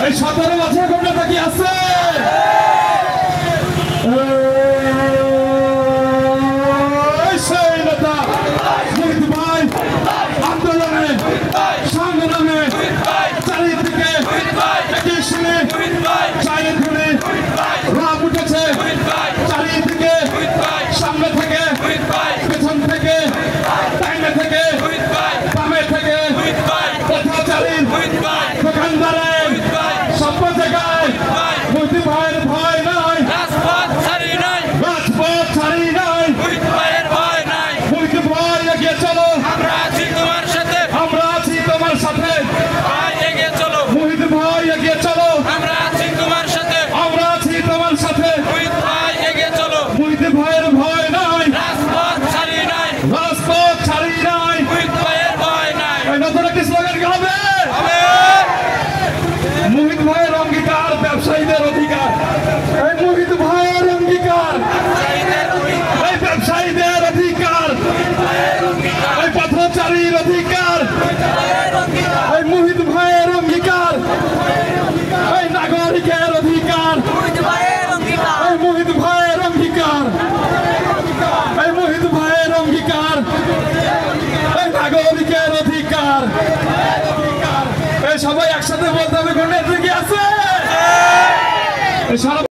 এই 17 বছর কোনটা কি আছে? সেই নেতা মুহিত ভাই আন্দোলনে সংগ্রামে চারিদিকে একই সুরে চারিদিকে রাম উঠেছে, চারিদিকে সামনে থেকে পেছন থেকে ডাইনে থেকে বামে থেকে পথচারীর দোকানদারের সব জায়গায় মুহিত ভাইয়ের ভয় নাই, রাজপথ ছাড়ি নাই, মুহিত ভাই এগিয়ে চলো, আমরা আছি তোমার সাথে, এগিয়ে চলো মুহিত ভাই, এগিয়ে চলো, আমরা আছি তোমার সাথে, মুহিত ভাই এগিয়ে চলো, মুহিত ভাইয়ের ভয় নাই, রাজপথ ছাড়ি নাই, মুহিত ভাইয়ের ভয় নাই। নতুন একটি স্লোগান কি হবে? মুহিত ভাইয়ের অঙ্গীকার ব্যবসায়ীদের অধিকার, এই মুহিত ভাইয়ের অঙ্গীকার এই ব্যবসায়ীদের অধিকার, এই পথচারীর অধিকার, এই মুহিত ভাইয়ের অঙ্গীকার, এই নাগরিকের অধিকার, এই মুহিত ভাইয়ের অঙ্গীকার, এই মুহিত ভাইয়ের অঙ্গীকার, এই নাগরিকের অধিকার। এই সবাই একসাথে বলতে হবে কোন নেতা কি আছে?